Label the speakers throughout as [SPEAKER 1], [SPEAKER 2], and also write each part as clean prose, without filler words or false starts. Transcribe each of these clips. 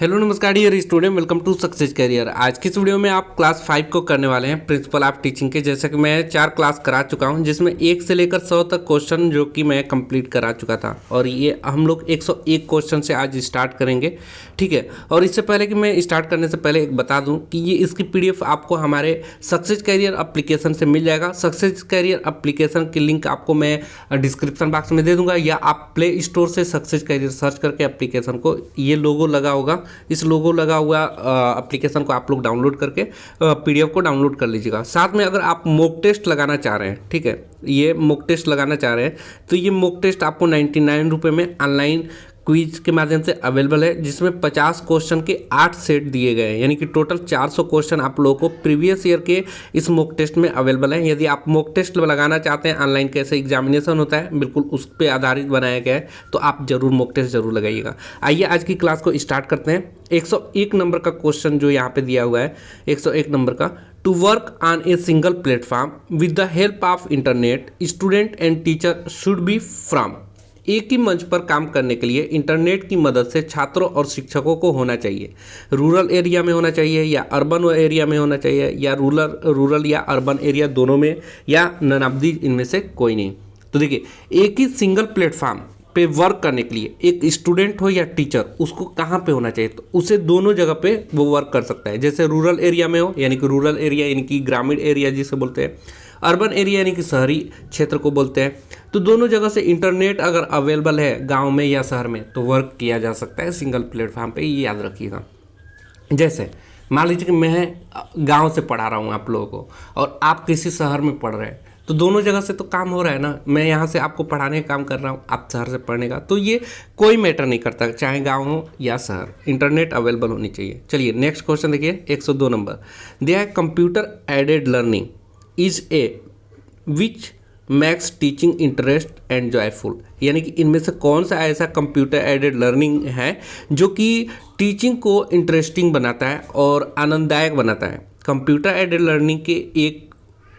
[SPEAKER 1] Hello नमस्कार dear student, welcome to success career. आज की इस वीडियो में आप क्लास 5 को करने वाले हैं प्रिंसिपल ऑफ टीचिंग के। जैसे कि मैं 4 क्लास करा चुका हूं, जिसमें 1 से लेकर 100 तक क्वेश्चन जो कि मैं कंप्लीट करा चुका था, और ये हम लोग 101 क्वेश्चन से आज स्टार्ट करेंगे। ठीक है, और इससे पहले कि मैं स्टार्ट करने से पहले एक बता दूं कि ये इसकी PDF आपको हमारे सक्सेस करियर एप्लीकेशन से मिल जाएगा। सक्सेस करियर एप्लीकेशन की लिंक आपको मैं डिस्क्रिप्शन बॉक्स में दे दूंगा, या आप प्ले स्टोर से सक्सेस करियर सर्च करके एप्लीकेशन को, ये लोगो लगा होगा, इस लोगो लगा हुआ एप्लीकेशन को आप लोग डाउनलोड करके PDF को डाउनलोड कर लीजिएगा। साथ में अगर आप मॉक टेस्ट लगाना चाह रहे हैं, ठीक है, ये मॉक टेस्ट लगाना चाह रहे हैं, तो ये मॉक टेस्ट आपको 99 रुपये में ऑनलाइन क्विज के माध्यम से अवेलेबल है, जिसमें 50 क्वेश्चन के 8 सेट दिए गए हैं, यानी कि टोटल 400 क्वेश्चन आप लोगों को प्रीवियस ईयर के इस मॉक टेस्ट में अवेलेबल है। यदि आप मॉक टेस्ट लगाना चाहते हैं, ऑनलाइन कैसे एग्जामिनेशन होता है बिल्कुल उस पर आधारित बनाया गया है, तो आप जरूर मॉक टेस्ट जरूर लगाइएगा। आइए आज की क्लास को स्टार्ट करते हैं। 101 नंबर का क्वेश्चन जो यहाँ पे दिया हुआ है, 101 नंबर का, to work on a single platform with the help of internet student and teacher should be from. एक ही मंच पर काम करने के लिए इंटरनेट की मदद से छात्रों और शिक्षकों को होना चाहिए। रूरल एरिया में होना चाहिए या अर्बन एरिया में होना चाहिए, या रूरल या अर्बन एरिया दोनों में, या नन ऑफ दी इनमें से कोई नहीं। तो देखिए, एक ही सिंगल प्लेटफॉर्म पे वर्क करने के लिए एक स्टूडेंट हो या टीचर, उसको कहाँ पे होना चाहिए, तो उसे दोनों जगह पे वो वर्क कर सकता है। जैसे रूरल एरिया में हो, यानी कि रूरल एरिया यानी कि ग्रामीण एरिया जिसे बोलते हैं, अर्बन एरिया यानी कि शहरी क्षेत्र को बोलते हैं, तो दोनों जगह से इंटरनेट अगर अवेलेबल है गांव में या शहर में, तो वर्क किया जा सकता है सिंगल प्लेटफॉर्म पे, ये याद रखिएगा। जैसे मान लीजिए कि मैं गांव से पढ़ा रहा हूँ आप लोगों को, और आप किसी शहर में पढ़ रहे हैं, तो दोनों जगह से तो काम हो रहा है ना। मैं यहाँ से आपको पढ़ाने का काम कर रहा हूँ, आप शहर से पढ़ने का, तो ये कोई मैटर नहीं करता, चाहे गांव हो या शहर, इंटरनेट अवेलेबल होनी चाहिए। चलिए नेक्स्ट क्वेश्चन देखिए, 102 नंबर। दिया है computer aided learning is a which max teaching interest and joyful. यानी कि इनमें से कौन सा ऐसा कंप्यूटर एडेड लर्निंग है जो कि टीचिंग को इंटरेस्टिंग बनाता है और आनंददायक बनाता है। कंप्यूटर एडेड लर्निंग के एक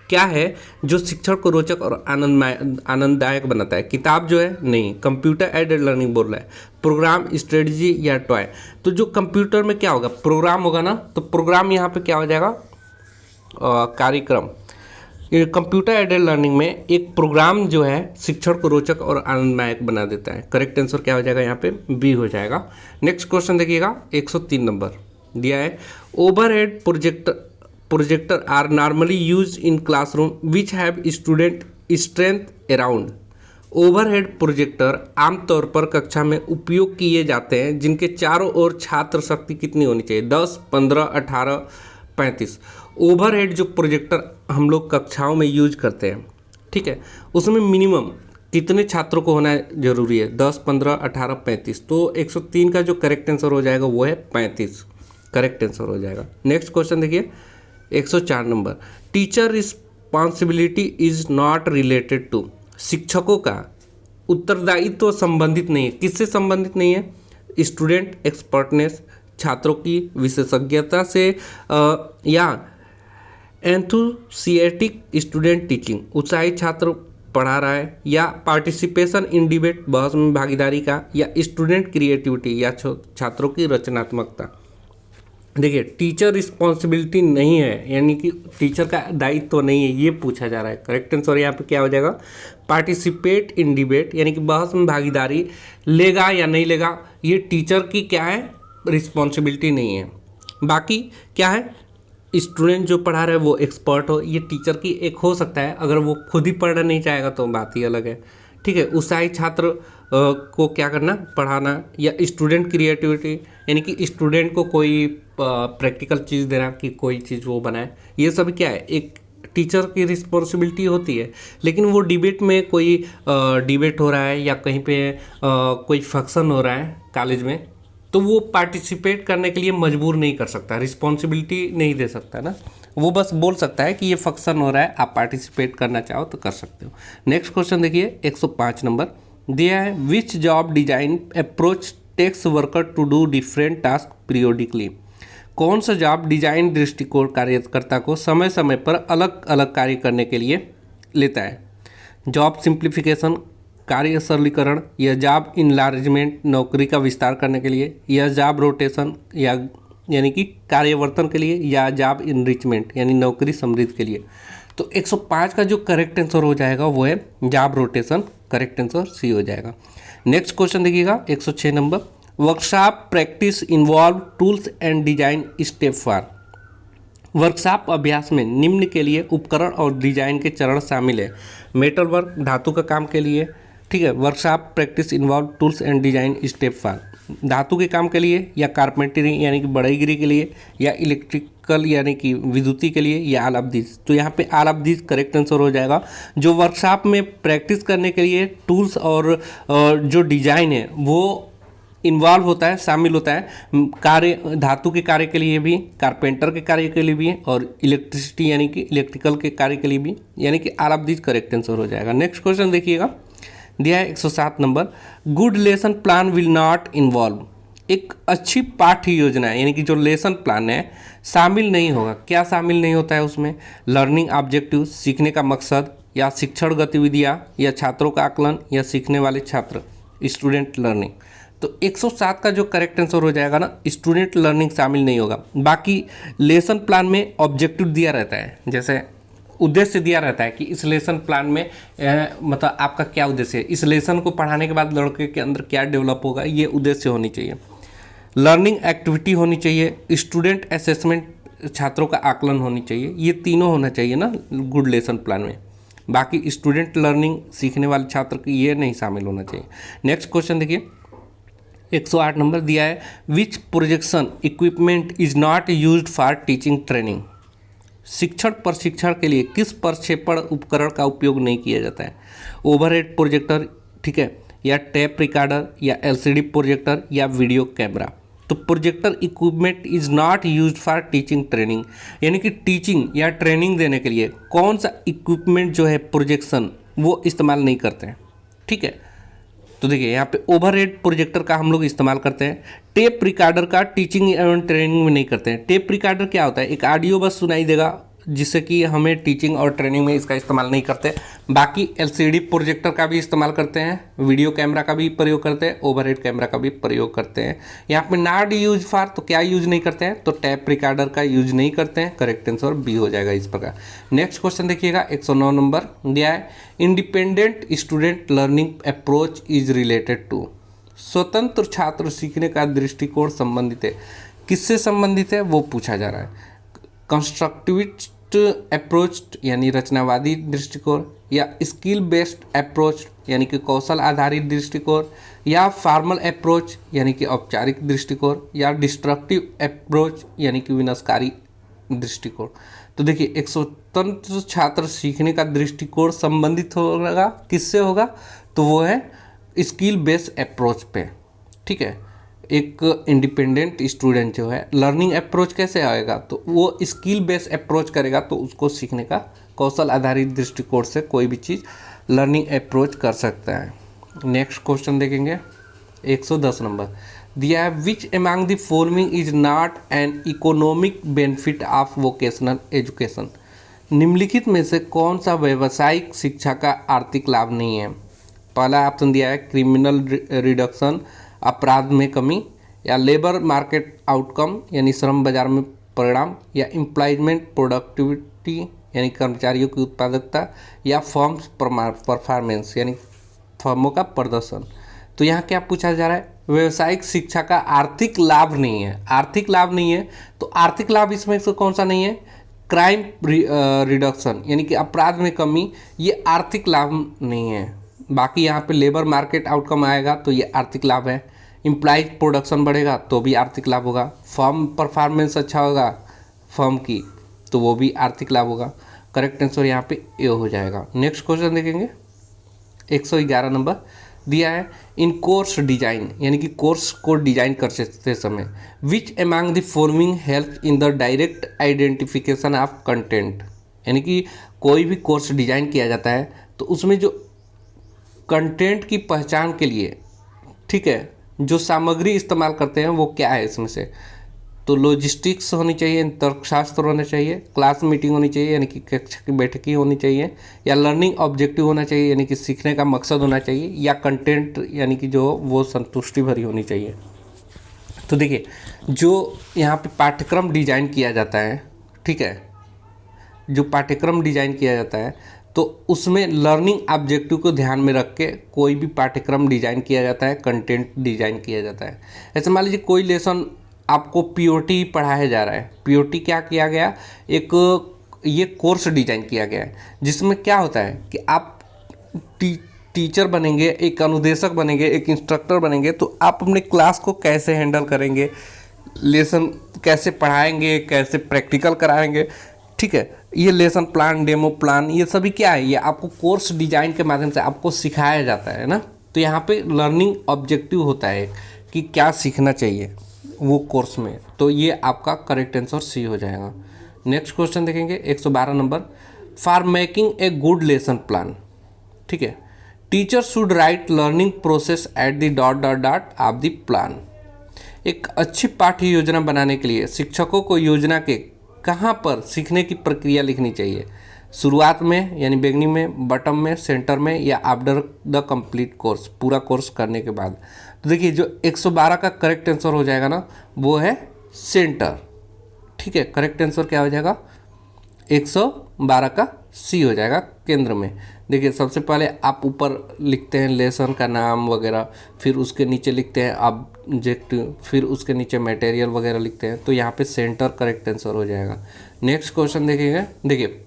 [SPEAKER 1] क्या है जो शिक्षण को रोचक और आनंददायक बनाता है? किताब जो है नहीं, कंप्यूटर एडेड लर्निंग बोल रहा है, प्रोग्राम, स्ट्रेटजी या टॉय। तो जो कंप्यूटर में क्या होगा, प्रोग्राम होगा ना, तो प्रोग्राम यहाँ पे क्या हो जाएगा, कार्यक्रम। कंप्यूटर एडेड लर्निंग में एक प्रोग्राम जो है शिक्षण को रोचक और आनंददायक बना देता है। करेक्ट आंसर क्या हो जाएगा यहाँ पे, बी हो जाएगा। नेक्स्ट क्वेश्चन देखिएगा, 103 नंबर दिया है, overhead projector are normally use in classroom which have student strength around. Overhead projector आमतौर पर कक्षा में उपयोग किए जाते हैं जिनके चारों ओर छात्र शक्ति कितनी होनी चाहिए, 10, 15, 18, 35। ओवरहेड जो प्रोजेक्टर हम लोग कक्षाओं में यूज करते हैं, ठीक है, उसमें मिनिमम कितने छात्रों को होना जरूरी है, 10, 15, 18, 35। तो 103 का जो करेक्ट आंसर हो जाएगा वो है 35, करेक्ट आंसर हो जाएगा। नेक्स्ट क्वेश्चन देखिए, 104 number. Teacher responsibility is not related to. शिक्षकों का उत्तरदायित्व संबंधित नहीं है, किससे संबंधित नहीं है, स्टूडेंट एक्सपर्टनेस, छात्रों की विशेषज्ञता से, या एंथुसियाटिक स्टूडेंट टीचिंग, उत्साही छात्र पढ़ा रहा है, या पार्टिसिपेशन इन डिबेट, बहस में भागीदारी का, या स्टूडेंट क्रिएटिविटी, या छात्रों की रचनात्मकता। देखिए, टीचर रिस्पॉन्सिबिलिटी नहीं है, यानी कि टीचर का दायित्व नहीं है, ये पूछा जा रहा है। करेक्ट आंसर यहाँ पे क्या हो जाएगा, पार्टिसिपेट इन डिबेट, यानी कि बहस में भागीदारी लेगा या नहीं लेगा, ये टीचर की क्या है, रिस्पॉन्सिबिलिटी नहीं है। बाकी क्या है, स्टूडेंट जो पढ़ा रहा है वो एक्सपर्ट हो, ये टीचर की एक हो सकता है, अगर वो खुद ही पढ़ना नहीं चाहेगा तो बात ही अलग है। ठीक है, उत्साही छात्र को क्या करना, पढ़ाना, या स्टूडेंट क्रिएटिविटी, यानी कि स्टूडेंट को कोई प्रैक्टिकल चीज़ देना कि कोई चीज़ वो बनाए, ये सब क्या है, एक टीचर की रिस्पॉन्सिबिलिटी होती है। लेकिन वो डिबेट में कोई डिबेट हो रहा है या कहीं पे कोई फंक्शन हो रहा है कॉलेज में, तो वो पार्टिसिपेट करने के लिए मजबूर नहीं कर सकता, रिस्पॉन्सिबिलिटी नहीं दे सकता ना, वो बस बोल सकता है कि ये फंक्शन हो रहा है, आप पार्टिसिपेट करना चाहो तो कर सकते हो। नेक्स्ट क्वेश्चन देखिए, 105 नंबर दिया है, which job design approach takes worker to do different task periodically. कौन सा जॉब डिजाइन दृष्टिकोण कार्यकर्ता को समय समय पर अलग अलग कार्य करने के लिए लेता है। जॉब सिंप्लीफिकेशन, कार्य सरलीकरण, या जॉब इनलार्जमेंट, नौकरी का विस्तार करने के लिए, या जॉब रोटेशन या यानी कि कार्यावर्तन के लिए, या जॉब इनरिचमेंट यानी नौकरी समृद्धि के लिए। तो 105 का जो करेक्ट आंसर हो जाएगा वो है job rotation, correct answer C हो जाएगा। नेक्स्ट क्वेश्चन देखिएगा 106 number, workshop practice involve tools and design step for. Workshop अभ्यास में निम्न के लिए उपकरण और डिजाइन के चरण शामिल है। मेटल वर्क धातु का काम के लिए, ठीक है। Workshop practice involve tools and design step for धातु के काम के लिए, या कारपेंटरी यानी कि बढ़ईगिरी के लिए, या इलेक्ट्रिकल यानी कि विद्युती के लिए, या ऑल ऑफ दिस। तो यहाँ पे all of this correct answer हो जाएगा। जो वर्कशॉप में प्रैक्टिस करने के लिए टूल्स और जो डिजाइन है वो इन्वॉल्व होता है, शामिल होता है, कार्य धातु के कार्य के लिए भी, कारपेंटर के कार्य के लिए भी, और इलेक्ट्रिसिटी यानी कि इलेक्ट्रिकल के कार्य के लिए भी, यानी कि all of this correct answer हो जाएगा। नेक्स्ट क्वेश्चन देखिएगा, दिया है 107 number, good lesson plan will not involve. एक अच्छी पाठ्य योजना है यानी कि जो लेसन प्लान है शामिल नहीं होगा। क्या शामिल नहीं होता है उसमें? लर्निंग ऑब्जेक्टिव, सीखने का मकसद, या शिक्षण गतिविधियाँ, या छात्रों का आकलन, या सीखने वाले छात्र, स्टूडेंट लर्निंग। तो 107 का जो करेक्ट आंसर हो जाएगा ना, स्टूडेंट लर्निंग शामिल नहीं होगा। बाकी लेसन प्लान में ऑब्जेक्टिव दिया रहता है, जैसे उद्देश्य दिया रहता है कि इस लेसन प्लान में मतलब आपका क्या उद्देश्य है, इस लेसन को पढ़ाने के बाद लड़के के अंदर क्या डेवलप होगा, ये उद्देश्य होनी चाहिए। लर्निंग एक्टिविटी होनी चाहिए, स्टूडेंट असेसमेंट, छात्रों का आकलन होनी चाहिए, ये तीनों होना चाहिए ना गुड लेसन प्लान में। बाकी स्टूडेंट लर्निंग, सीखने वाले छात्र की, ये नहीं शामिल होना चाहिए। नेक्स्ट क्वेश्चन देखिए 108 नंबर दिया है, which projection equipment is not used for teaching training. शिक्षण प्रशिक्षण के लिए किस प्रक्षेपण उपकरण का उपयोग नहीं किया जाता है? ओवरहेड प्रोजेक्टर, ठीक है, या टेप रिकॉर्डर, या एलसीडी प्रोजेक्टर, या वीडियो कैमरा। तो projector equipment is not used for teaching training, यानी कि टीचिंग या ट्रेनिंग देने के लिए कौन सा इक्विपमेंट जो है प्रोजेक्शन वो इस्तेमाल नहीं करते हैं, ठीक है। तो देखिए यहाँ पे ओवरहेड प्रोजेक्टर का हम लोग इस्तेमाल करते हैं, टेप रिकॉर्डर का टीचिंग एवं ट्रेनिंग में नहीं करते हैं। टेप रिकॉर्डर क्या होता है? एक ऑडियो बस सुनाई देगा, जिससे कि हमें टीचिंग और ट्रेनिंग में इसका इस्तेमाल नहीं करते। बाकी एलसीडी प्रोजेक्टर का भी इस्तेमाल करते हैं, वीडियो कैमरा का भी प्रयोग करते हैं, ओवरहेड कैमरा का भी प्रयोग करते हैं। यहाँ पे नॉट यूज फॉर, तो क्या यूज नहीं करते हैं? तो टैप रिकॉर्डर का यूज नहीं करते हैं, करेक्ट आंसर बी हो जाएगा इस प्रकार। नेक्स्ट क्वेश्चन देखिएगा 109 नंबर दिया है, independent student learning approach is related to. स्वतंत्र छात्र सीखने का दृष्टिकोण संबंधित है, किससे संबंधित है वो पूछा जा रहा है। कंस्ट्रक्टिविस्ट अप्रोच यानी रचनावादी दृष्टिकोण, या स्किल बेस्ड अप्रोच यानी कि कौशल आधारित दृष्टिकोण, या फॉर्मल अप्रोच यानी कि औपचारिक दृष्टिकोण, या डिस्ट्रक्टिव अप्रोच यानी कि विनाशकारी दृष्टिकोण। तो देखिए एक स्वतंत्र छात्र सीखने का दृष्टिकोण संबंधित होगा, किससे होगा? तो वो है स्किल बेस्ड अप्रोच पे, ठीक है। एक इंडिपेंडेंट स्टूडेंट जो है लर्निंग अप्रोच कैसे आएगा? तो वो स्किल बेस्ड अप्रोच करेगा, तो उसको सीखने का कौशल आधारित दृष्टिकोण से कोई भी चीज़ लर्निंग अप्रोच कर सकता है। नेक्स्ट क्वेश्चन देखेंगे 110 नंबर दिया है, which among the following is not an economic benefit of vocational education. निम्नलिखित में से कौन सा व्यावसायिक शिक्षा का आर्थिक लाभ नहीं है? पहला ऑप्शन दिया है क्रिमिनल रिडक्शन, अपराध में कमी, या लेबर मार्केट आउटकम यानी श्रम बाजार में परिणाम, या एम्प्लॉयमेंट प्रोडक्टिविटी यानी कर्मचारियों की उत्पादकता, या फर्म्स परफॉर्मेंस यानी फर्मों का प्रदर्शन। तो यहाँ क्या पूछा जा रहा है? व्यावसायिक शिक्षा का आर्थिक लाभ नहीं है। आर्थिक लाभ नहीं है तो आर्थिक लाभ इसमें से कौन सा नहीं है? क्राइम रिडक्शन यानी कि अपराध में कमी, ये आर्थिक लाभ नहीं है। बाकी यहाँ पे लेबर मार्केट आउटकम आएगा तो ये आर्थिक लाभ है। एम्प्लॉय प्रोडक्शन बढ़ेगा तो भी आर्थिक लाभ होगा। फर्म परफॉर्मेंस अच्छा होगा फर्म की तो वो भी आर्थिक लाभ होगा। करेक्ट आंसर यहाँ पे ए हो जाएगा। नेक्स्ट क्वेश्चन देखेंगे 111 नंबर दिया है, इन कोर्स डिजाइन यानी कि कोर्स को डिजाइन करते समय which among the following help in the direct identification of content. यानी कि कोई भी कोर्स डिजाइन किया जाता है तो उसमें जो कंटेंट की पहचान के लिए, ठीक है, जो सामग्री इस्तेमाल करते हैं वो क्या है इसमें से? तो लॉजिस्टिक्स होनी चाहिए, तर्कशास्त्र होना चाहिए, क्लास मीटिंग होनी चाहिए यानी कि कक्षा की बैठकी होनी चाहिए, या लर्निंग ऑब्जेक्टिव होना चाहिए यानी कि सीखने का मकसद होना चाहिए, या कंटेंट यानी कि जो वो संतुष्टि भरी होनी चाहिए। तो देखिए जो यहाँ पे पाठ्यक्रम डिजाइन किया जाता है, ठीक है, जो पाठ्यक्रम डिजाइन किया जाता है तो उसमें लर्निंग ऑब्जेक्टिव को ध्यान में रख के कोई भी पाठ्यक्रम डिजाइन किया जाता है, कंटेंट डिजाइन किया जाता है। ऐसे मान लीजिए कोई लेसन आपको पीओटी पढ़ाया जा रहा है, पीओटी क्या किया गया, एक ये कोर्स डिजाइन किया गया है जिसमें क्या होता है कि आप टीचर बनेंगे, एक अनुदेशक बनेंगे, एक इंस्ट्रक्टर बनेंगे, तो आप अपने क्लास को कैसे हैंडल करेंगे, लेसन कैसे पढ़ाएंगे, कैसे प्रैक्टिकल कराएंगे, ठीक है, ये लेसन प्लान, डेमो प्लान, ये सभी क्या है, ये आपको कोर्स डिजाइन के माध्यम से आपको सिखाया जाता है ना। तो यहाँ पे लर्निंग ऑब्जेक्टिव होता है कि क्या सीखना चाहिए वो कोर्स में, तो ये आपका करेक्ट आंसर सी हो जाएगा। नेक्स्ट क्वेश्चन देखेंगे 112 number, for making a good lesson plan, ठीक है, teacher should write learning process at the dot dot dot of the plan. एक अच्छी पाठ्य योजना बनाने के लिए शिक्षकों को योजना के कहाँ पर सीखने की प्रक्रिया लिखनी चाहिए, शुरुआत में यानी बिगनिंग में, बटम में, सेंटर में, या आफ्टर द कंप्लीट कोर्स, पूरा कोर्स करने के बाद। तो देखिए जो 112 का करेक्ट आंसर हो जाएगा ना वो है सेंटर, ठीक है, करेक्ट आंसर क्या हो जाएगा 112 का सी हो जाएगा, केंद्र में। देखिए सबसे पहले आप ऊपर लिखते हैं लेसन का नाम वगैरह, फिर उसके नीचे लिखते हैं ऑब्जेक्टिव, फिर उसके नीचे मटेरियल वगैरह लिखते हैं, तो यहाँ पे सेंटर करेक्ट आंसर हो जाएगा। नेक्स्ट क्वेश्चन देखेंगे, देखिए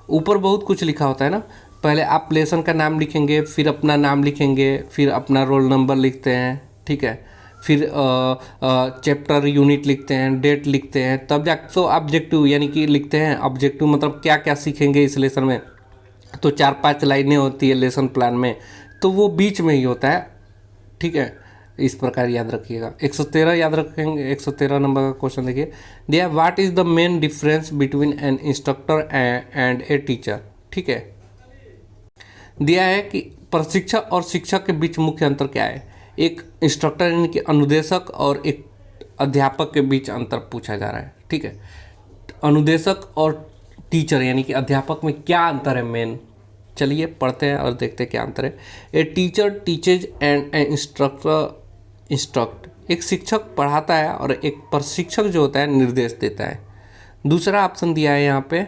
[SPEAKER 1] ऊपर बहुत कुछ लिखा होता है ना, पहले आप लेसन का नाम लिखेंगे, फिर अपना नाम लिखेंगे, फिर अपना रोल नंबर लिखते हैं, ठीक है, फिर चैप्टर यूनिट लिखते हैं, डेट लिखते हैं, तब जाकर तो ऑब्जेक्टिव यानी कि लिखते हैं। ऑब्जेक्टिव मतलब क्या क्या सीखेंगे इस लेसन में, तो 4-5 लाइनें होती है लेसन प्लान में, तो वो बीच में ही होता है, ठीक है, इस प्रकार याद रखिएगा। 113 याद रखेंगे, 113 नंबर का क्वेश्चन देखिए, दिया what is the main difference between N instructor and a teacher, ठीक है, दिया है कि प्रशिक्षक और शिक्षक के बीच मुख्य अंतर क्या है। एक इंस्ट्रक्टर यानी कि अनुदेशक और एक अध्यापक के बीच अंतर पूछा जा रहा है, ठीक है, अनुदेशक और टीचर यानी कि अध्यापक में क्या अंतर है मेन, चलिए पढ़ते हैं और देखते हैं क्या अंतर है। A teacher teaches and A instruct, एक शिक्षक पढ़ाता है और एक प्रशिक्षक जो होता है निर्देश देता है। दूसरा ऑप्शन दिया है यहाँ पे,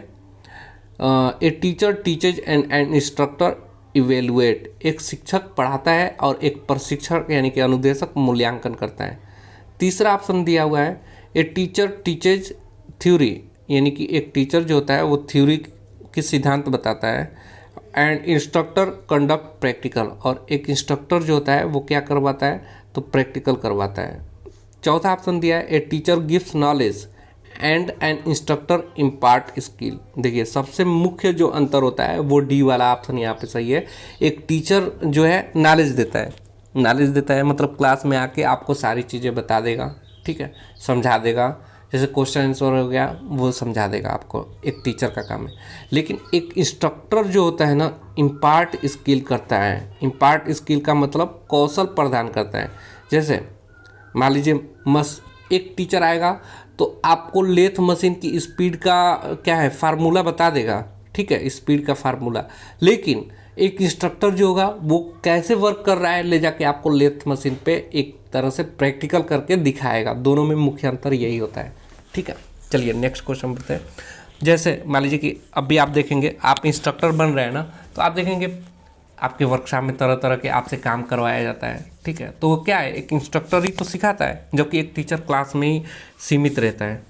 [SPEAKER 1] a teacher teaches and N instructor evaluate, एक शिक्षक पढ़ाता है और एक प्रशिक्षक यानी कि अनुदेशक मूल्यांकन करता है। तीसरा ऑप्शन दिया हुआ है, ए टीचर टीचेज थ्योरी, यानी कि एक टीचर जो होता है वो थ्योरी के सिद्धांत बताता है, एंड इंस्ट्रक्टर कंडक्ट प्रैक्टिकल, और एक इंस्ट्रक्टर जो होता है वो क्या करवाता है, तो प्रैक्टिकल करवाता है। चौथा ऑप्शन दिया है, a teacher gives knowledge and N instructor impart skill. देखिए सबसे मुख्य जो अंतर होता है वो डी वाला ऑप्शन यहाँ पे सही है। एक टीचर जो है नॉलेज देता है, नॉलेज देता है मतलब क्लास में आके आपको सारी चीज़ें बता देगा, ठीक है, समझा देगा, जैसे क्वेश्चन आंसर हो गया वो समझा देगा आपको, एक टीचर का काम है। लेकिन एक इंस्ट्रक्टर जो होता है ना इम्पार्ट स्किल करता है। इम्पार्ट स्किल का मतलब कौशल प्रदान करता है। जैसे मान लीजिए एक टीचर आएगा तो आपको लेथ मशीन की स्पीड का क्या है फार्मूला बता देगा, ठीक है, स्पीड का फार्मूला। लेकिन एक इंस्ट्रक्टर जो होगा वो कैसे वर्क कर रहा है ले जाके आपको लेथ मशीन पे एक तरह से प्रैक्टिकल करके दिखाएगा। दोनों में मुख्य अंतर यही होता है, ठीक है। चलिए नेक्स्ट क्वेश्चन बढ़ते हैं। जैसे मान लीजिए कि अभी आप देखेंगे आप इंस्ट्रक्टर बन रहे हैं ना, तो आप देखेंगे आपके वर्कशॉप में तरह तरह के आपसे काम करवाया जाता है, ठीक है। तो वो क्या है, एक इंस्ट्रक्टर ही तो सिखाता है, जबकि एक टीचर क्लास में ही सीमित रहता है।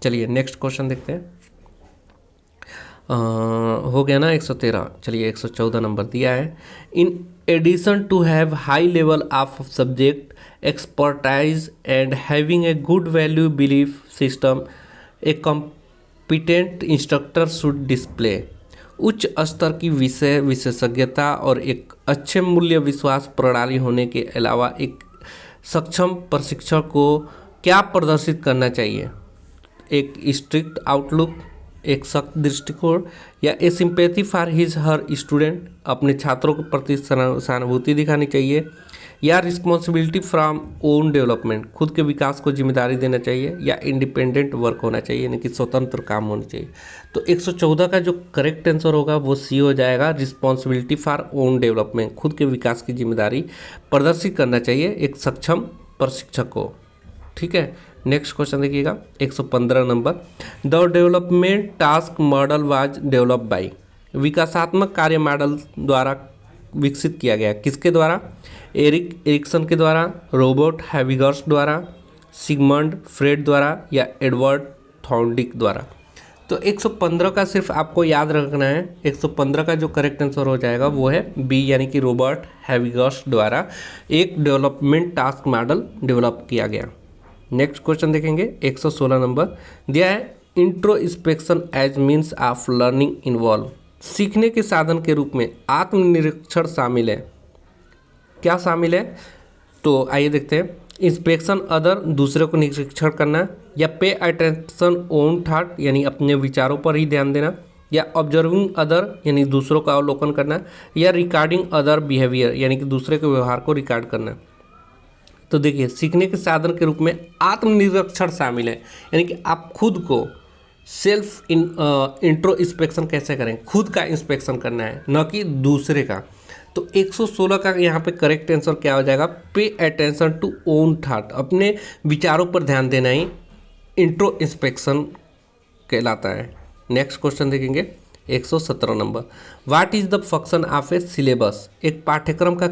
[SPEAKER 1] चलिए नेक्स्ट क्वेश्चन देखते हैं। हो गया ना 113। चलिए 114 नंबर दिया है, in addition to have high level of subject expertise and having a good value belief system, a competent instructor should display. उच्च स्तर की विषय विशेषज्ञता और एक अच्छे मूल्य विश्वास प्रणाली होने के अलावा एक सक्षम प्रशिक्षक को क्या प्रदर्शित करना चाहिए। एक स्ट्रिक्ट आउटलुक, एक सख्त दृष्टिकोण, या a sympathy for his her student, अपने छात्रों के प्रति सहानुभूति दिखानी चाहिए, या रिस्पॉन्सिबिलिटी फ्रॉम ओन डेवलपमेंट, खुद के विकास को जिम्मेदारी देना चाहिए, या इंडिपेंडेंट वर्क होना चाहिए यानी कि स्वतंत्र काम होना चाहिए। तो 114 का जो करेक्ट आंसर होगा वो सी हो जाएगा, रिस्पॉन्सिबिलिटी फॉर ओन डेवलपमेंट, खुद के विकास की जिम्मेदारी प्रदर्शित करना चाहिए एक सक्षम प्रशिक्षक को। ठीक है, नेक्स्ट क्वेश्चन देखिएगा 115 number, the development task model was develop by, विकासात्मक कार्य मॉडल द्वारा विकसित किया गया, किसके द्वारा? एरिक एरिक्सन के द्वारा, रॉबर्ट हैविगर्स द्वारा, सिगमंड फ्रेड द्वारा, या एडवर्ड थॉर्नडिक द्वारा। तो 115 का सिर्फ आपको याद रखना है, 115 का जो करेक्ट आंसर हो जाएगा वो है बी, यानी कि रॉबर्ट हैविगर्स द्वारा एक डेवलपमेंट टास्क मॉडल डेवलप किया गया। नेक्स्ट क्वेश्चन देखेंगे 116 नंबर, दिया है introspection as means of learning involve, सीखने के साधन के रूप में आत्मनिरीक्षण शामिल है, क्या शामिल है? तो आइए देखते हैं, इंस्पेक्शन अदर, दूसरे को निरीक्षण करना, या पे अटेंशन ओन थॉट यानी अपने विचारों पर ही ध्यान देना, या ऑब्जर्विंग अदर यानी दूसरों का अवलोकन करना, या रिकॉर्डिंग अदर बिहेवियर यानी कि दूसरे के व्यवहार को रिकॉर्ड करना। तो देखिए, सीखने के साधन के रूप में आत्मनिरीक्षण शामिल है, यानी कि आप खुद को सेल्फ इंट्रोस्पेक्शन कैसे करें, खुद का इंस्पेक्शन करना है, न कि दूसरे का। तो 116 का यहाँ पे करेक्ट आंसर क्या हो जाएगा? Pay attention to own thought, अपने विचारों पर ध्यान देना ही इंट्रोस्पेक्शन कहलाता है। नेक्स्ट क्वेश्चन देखेंगे 117 number, what is the function of A syllabus, एक पाठ्यक्रम का,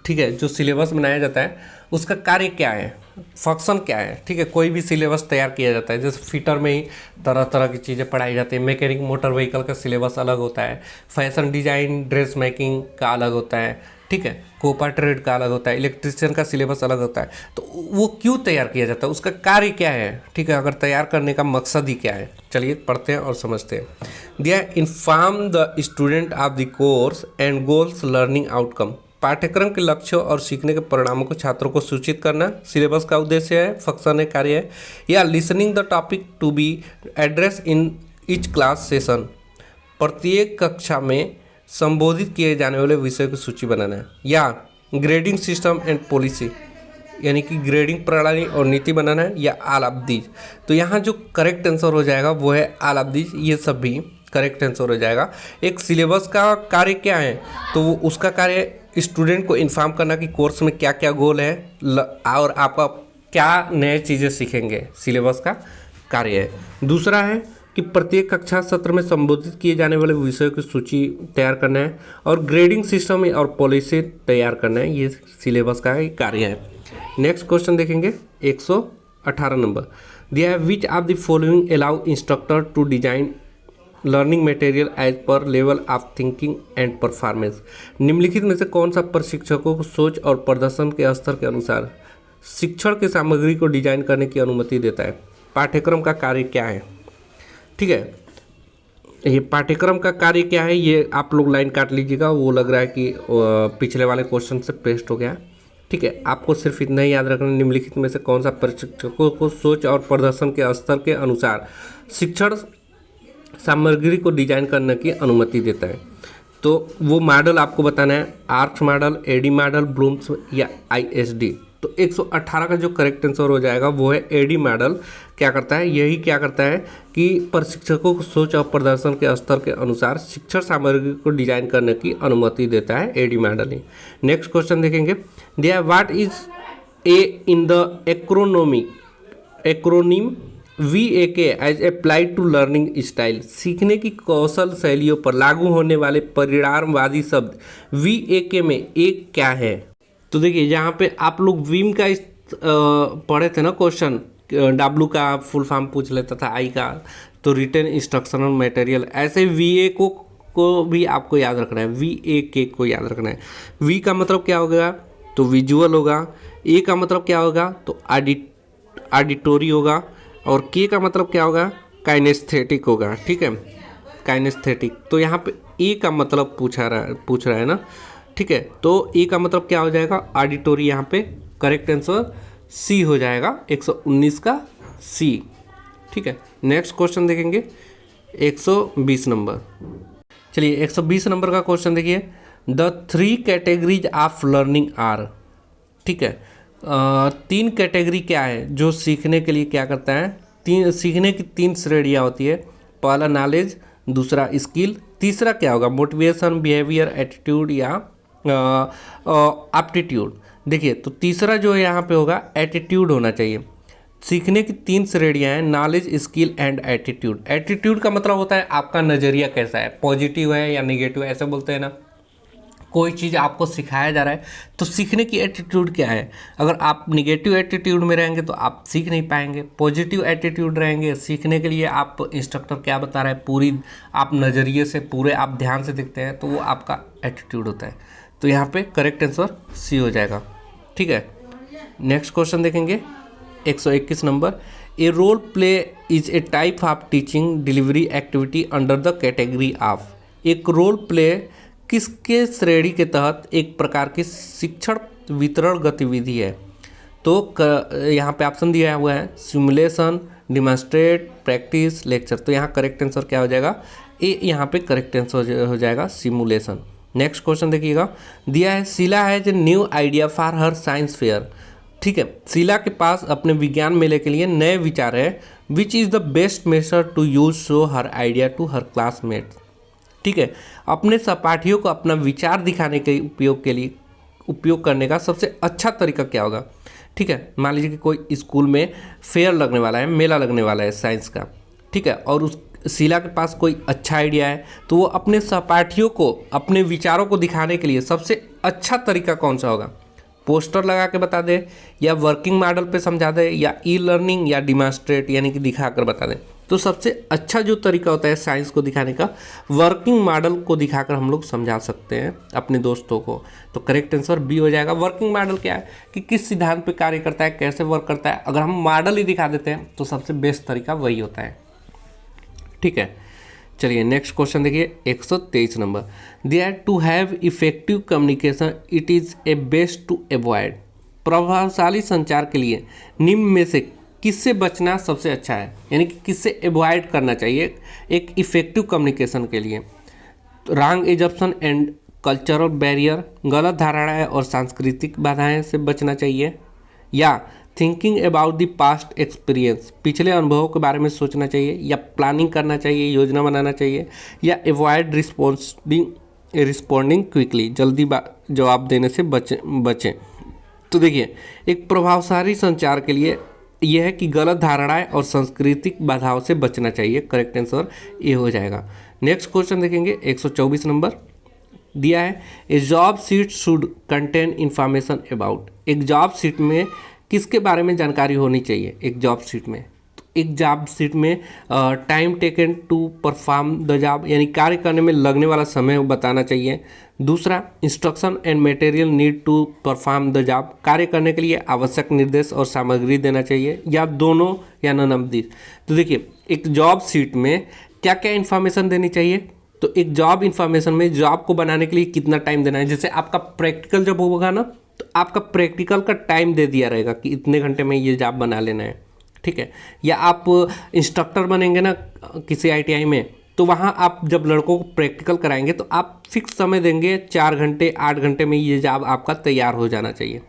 [SPEAKER 1] ठीक है, जो सिलेबस बनाया जाता है उसका कार्य क्या है, फंक्शन क्या है? ठीक है, कोई भी सिलेबस तैयार किया जाता है, जैसे फिटर में ही तरह तरह की चीज़ें पढ़ाई जाती है, मैकेनिक मोटर व्हीकल का सिलेबस अलग होता है, फैशन डिजाइन ड्रेस मेकिंग का अलग होता है, ठीक है, कोपा ट्रेड का अलग होता है, इलेक्ट्रिशियन का सिलेबस अलग होता है। तो वो क्यों तैयार किया जाता है, उसका कार्य क्या है? ठीक है, अगर तैयार करने का मकसद ही क्या है, चलिए पढ़ते हैं और समझते हैं। दिया inform the student of the course and goals learning outcome, पाठ्यक्रम के लक्ष्यों और सीखने के परिणामों को छात्रों को सूचित करना सिलेबस का उद्देश्य है, फंक्शन है, कार्य है। या listening the topic to be address in each class session, प्रत्येक कक्षा में संबोधित किए जाने वाले विषयों की सूची बनाना है। या ग्रेडिंग सिस्टम एंड पॉलिसी, यानी कि ग्रेडिंग प्रणाली और नीति बनाना है। या ऑल ऑफ दीज, तो यहाँ जो करेक्ट आंसर हो जाएगा वो है ऑल ऑफ दीज, ये सब भी करेक्ट आंसर हो जाएगा। एक सिलेबस का कार्य क्या है, तो वो उसका कार्य स्टूडेंट को इन्फॉर्म करना कि कोर्स में क्या क्या गोल है और आप क्या नए चीज़ें सीखेंगे, सिलेबस का कार्य है। दूसरा है कि प्रत्येक कक्षा सत्र में संबोधित किए जाने वाले विषयों की सूची तैयार करना है, और ग्रेडिंग सिस्टम और पॉलिसी तैयार करना है, ये सिलेबस का एक कार्य है। नेक्स्ट क्वेश्चन देखेंगे 118 नंबर, दिया है which of the following allow instructor to design learning material as per level of thinking and performance, निम्नलिखित में से कौन सा प्रशिक्षकों को सोच और प्रदर्शन के स्तर के अनुसार शिक्षण की सामग्री को डिजाइन करने की अनुमति देता है? पाठ्यक्रम का कार्य क्या है? ठीक है, ये पाठ्यक्रम का कार्य क्या है, ये आप लोग लाइन काट लीजिएगा, वो लग रहा है कि पिछले वाले क्वेश्चन से पेस्ट हो गया। ठीक है, आपको सिर्फ इतना ही याद रखना, निम्नलिखित में से कौन सा प्रशिक्षकों को सोच और प्रदर्शन के स्तर के अनुसार शिक्षण सामग्री को डिजाइन करने की अनुमति देता है। तो वो मॉडल आपको बताना है, arch model, ADDIE model, Bloom's या आईएसडी। तो 118 का जो करेक्ट आंसर हो जाएगा वो है एडी मॉडल। क्या करता है, यही क्या करता है कि प्रशिक्षकों को सोच और प्रदर्शन के स्तर के अनुसार शिक्षण सामग्री को डिजाइन करने की अनुमति देता है, एडी मॉडल ही। नेक्स्ट क्वेश्चन देखेंगे, दिया what is A in the acronym VAK as applied to learning style, सीखने की कौशल शैलियों पर लागू होने वाले परिणामवादी शब्द VAK में एक क्या है? तो देखिए, यहाँ पे आप लोग विम का पढ़े थे ना क्वेश्चन, W का फुल फॉर्म पूछ लेता था, I का तो रिटन इंस्ट्रक्शनल मटेरियल, ऐसे VAK को भी आपको याद रखना है, VAK को याद रखना है। V का मतलब क्या होगा, तो विजुअल होगा। A का मतलब क्या होगा, तो ऑडिटोरी होगा। और के का मतलब क्या होगा, काइनेस्थेटिक होगा। ठीक है, काइनेस्थेटिक। तो यहाँ पे ए का मतलब पूछ रहा है ना। ठीक है, तो ए का मतलब क्या हो जाएगा, ऑडिटोरी। यहाँ पे करेक्ट आंसर सी हो जाएगा, 119 का सी। ठीक है, नेक्स्ट क्वेश्चन देखेंगे 120 नंबर। चलिए 120 नंबर का क्वेश्चन देखिए, the three categories of learning are. ठीक है, तीन कैटेगरी क्या है जो सीखने के लिए क्या करता है, सीखने की तीन श्रेणियाँ होती है। पहला नॉलेज, दूसरा स्किल, तीसरा क्या होगा, मोटिवेशन, बिहेवियर, एटीट्यूड या एप्टीट्यूड। देखिए तो तीसरा जो है यहाँ पे होगा एटीट्यूड होना चाहिए। सीखने की तीन श्रेणियाँ हैं, knowledge, skill and attitude. Attitude का मतलब होता है आपका नज़रिया कैसा है, पॉजिटिव है या निगेटिव, ऐसे बोलते हैं ना। कोई चीज़ आपको सिखाया जा रहा है तो सीखने की एटीट्यूड क्या है। अगर आप निगेटिव एटीट्यूड में रहेंगे तो आप सीख नहीं पाएंगे। पॉजिटिव एटीट्यूड रहेंगे, सीखने के लिए आप इंस्ट्रक्टर क्या बता रहा है पूरी आप नज़रिए से पूरे आप ध्यान से देखते हैं, तो वो आपका एटीट्यूड होता है। तो यहाँ पे करेक्ट आंसर सी हो जाएगा। ठीक है, नेक्स्ट क्वेश्चन देखेंगे 121 number. A role play is a type of teaching delivery activity under the category of. एक रोल प्ले किसके श्रेणी के तहत एक प्रकार की शिक्षण वितरण गतिविधि है। तो यहाँ पे ऑप्शन दिया हुआ है सिमुलेशन, डिमॉन्स्ट्रेट, प्रैक्टिस, लेक्चर। तो यहाँ करेक्ट आंसर क्या हो जाएगा, ए यहाँ पे करेक्ट आंसर हो जाएगा सिमुलेशन। नेक्स्ट क्वेश्चन देखिएगा, दिया है Sheela has a new idea for her science fair. ठीक है, शीला के पास अपने विज्ञान मेले के लिए नए विचार है। Which is the best method to use show her idea to her classmates. ठीक है, अपने सहपाठियों को अपना विचार दिखाने के उपयोग करने का सबसे अच्छा तरीका क्या होगा। ठीक है, मान लीजिए कि कोई स्कूल में फेयर लगने वाला है, मेला लगने वाला है साइंस का। ठीक है, और उस शीला के पास कोई अच्छा आइडिया है, तो वो अपने सहपाठियों को अपने विचारों को दिखाने के लिए सबसे अच्छा तरीका कौन सा होगा। पोस्टर लगा के बता दे, या वर्किंग मॉडल पे समझा दे, या ई लर्निंग, या डिमॉन्स्ट्रेट यानी कि दिखा कर बता दें। तो सबसे अच्छा जो तरीका होता है साइंस को दिखाने का, वर्किंग मॉडल को दिखाकर हम लोग समझा सकते हैं अपने दोस्तों को। तो करेक्ट आंसर बी हो जाएगा। वर्किंग मॉडल क्या है कि किस सिद्धांत पे कार्य करता है, कैसे वर्क करता है, अगर हम मॉडल ही दिखा देते हैं तो सबसे बेस्ट तरीका वही होता है। ठीक है, चलिए नेक्स्ट क्वेश्चन देखिए 123 नंबर। दिया है to have effective communication it is a best to avoid. प्रभावशाली संचार के लिए निम्न में से किससे बचना सबसे अच्छा है, यानी कि किससे अवॉइड करना चाहिए एक इफेक्टिव कम्युनिकेशन के लिए। Wrong assumption and cultural barrier, गलत धारणाएं और सांस्कृतिक बाधाएं से बचना चाहिए, या thinking about the past experience, पिछले अनुभवों के बारे में सोचना चाहिए, या प्लानिंग करना चाहिए, योजना बनाना चाहिए, या अवॉइड रिस्पॉन्डिंग क्विकली, जल्दी जवाब देने से बचें। तो देखिए एक प्रभावशाली संचार के लिए यह है कि गलत धारणाएं और सांस्कृतिक बाधाओं से बचना चाहिए। करेक्ट आंसर ये हो जाएगा। नेक्स्ट क्वेश्चन देखेंगे 124 नंबर। दिया है ए job seat should contain information about. एक जॉब सीट में किसके बारे में जानकारी होनी चाहिए। एक जॉब सीट में, तो एक जॉब सीट में time taken to perform the job, यानी कार्य करने में लगने वाला समय बताना चाहिए। दूसरा instruction and material need to perform the job, कार्य करने के लिए आवश्यक निर्देश और सामग्री देना चाहिए, या दोनों, या नन ऑफ दिस। तो देखिए एक जॉब सीट में क्या क्या इन्फॉर्मेशन देनी चाहिए। तो एक जॉब इन्फॉर्मेशन में जॉब को बनाने के लिए कितना टाइम देना है। जैसे आपका प्रैक्टिकल जब होगा ना, तो आपका प्रैक्टिकल का टाइम दे दिया रहेगा कि इतने घंटे में ये जॉब बना लेना है। ठीक है, या आप इंस्ट्रक्टर बनेंगे ना किसी ITI में, तो वहाँ आप जब लड़कों को प्रैक्टिकल कराएंगे तो आप फिक्स समय देंगे, 4 घंटे 8 घंटे में ये जॉब आपका तैयार हो जाना चाहिए।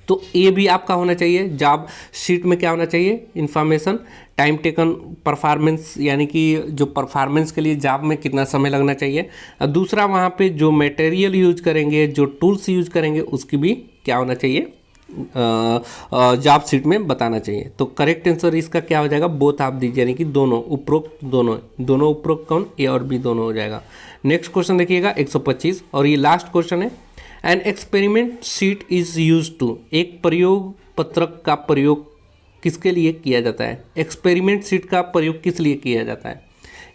[SPEAKER 1] तो ये भी आपका होना चाहिए। जॉब शीट में क्या होना चाहिए, इन्फॉर्मेशन, टाइम टेकन, परफॉर्मेंस, यानी कि जो परफॉर्मेंस के लिए जॉब में कितना समय लगना चाहिए। दूसरा वहाँ पे जो मटेरियल यूज करेंगे, जो टूल्स यूज करेंगे, उसकी भी क्या होना चाहिए, जॉब शीट में बताना चाहिए। तो करेक्ट आंसर इसका क्या हो जाएगा, बोथ ऑफ दीज, यानी कि दोनों, उपरोक्त दोनों उपरोक्त कौन, ए और बी दोनों हो जाएगा। नेक्स्ट क्वेश्चन देखिएगा 125, और ये लास्ट क्वेश्चन है। An experiment sheet is use to. एक प्रयोग पत्रक का प्रयोग किसके लिए किया जाता है। एक्सपेरिमेंट शीट का प्रयोग किस लिए किया जाता है।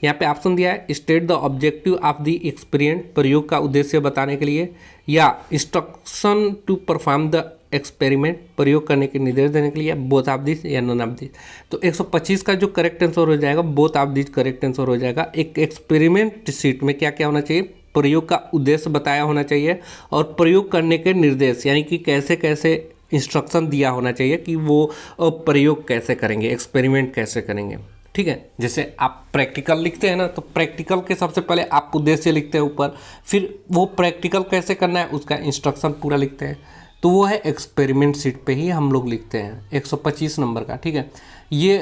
[SPEAKER 1] यहाँ पे ऑप्शन दिया है state the objective of the experiment, प्रयोग का उद्देश्य बताने के लिए, या instruction to perform the experiment, प्रयोग करने के निर्देश देने के लिए, बोथ ऑफ दिस या नन ऑफ दिस। तो 125 का जो करेक्ट आंसर हो जाएगा, both of this correct answer हो जाएगा। एक एक्सपेरिमेंट शीट में क्या क्या होना चाहिए, प्रयोग का उद्देश्य बताया होना चाहिए, और प्रयोग करने के निर्देश, यानी कि कैसे कैसे इंस्ट्रक्शन दिया होना चाहिए कि वो प्रयोग कैसे करेंगे, एक्सपेरिमेंट कैसे करेंगे। ठीक है। जैसे आप प्रैक्टिकल लिखते हैं ना, तो प्रैक्टिकल के सबसे पहले आप उद्देश्य लिखते हैं ऊपर, फिर वो प्रैक्टिकल कैसे करना है उसका इंस्ट्रक्शन पूरा लिखते हैं। तो वो है एक्सपेरिमेंट शीट पे ही हम लोग लिखते हैं 125 नंबर का, ठीक है। ये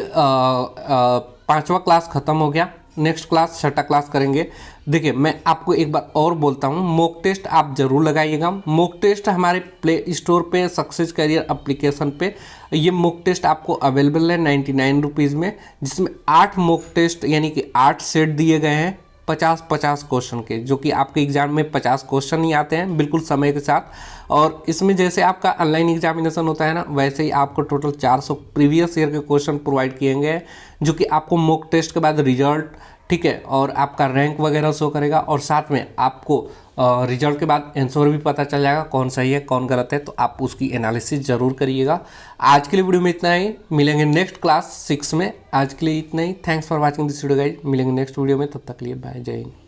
[SPEAKER 1] 5वां क्लास ख़त्म हो गया। नेक्स्ट क्लास 6ठा क्लास करेंगे। देखिए मैं आपको एक बार और बोलता हूँ, मॉक टेस्ट आप ज़रूर लगाइएगा। मॉक टेस्ट हमारे प्ले स्टोर पे सक्सेस करियर एप्लीकेशन पे ये मॉक टेस्ट आपको अवेलेबल है 99 रुपीज़ में, जिसमें 8 मॉक टेस्ट यानी कि 8 सेट दिए गए हैं 50-50 क्वेश्चन के, जो कि आपके एग्जाम में 50 क्वेश्चन ही आते हैं बिल्कुल समय के साथ। और इसमें जैसे आपका ऑनलाइन एग्जामिनेशन होता है ना, वैसे ही आपको टोटल 400 प्रीवियस ईयर के क्वेश्चन प्रोवाइड किए गए हैं, जो कि आपको मॉक टेस्ट के बाद रिजल्ट, ठीक है, और आपका रैंक वगैरह शो करेगा, और साथ में आपको रिजल्ट के बाद आंसर भी पता चल जाएगा कौन सही है कौन गलत है। तो आप उसकी एनालिसिस ज़रूर करिएगा। आज के लिए वीडियो में इतना ही, मिलेंगे नेक्स्ट क्लास 6 में। आज के लिए इतना ही। Thanks for watching this video guys. मिलेंगे नेक्स्ट वीडियो में, तब तक के लिए बाय, जय हिंद।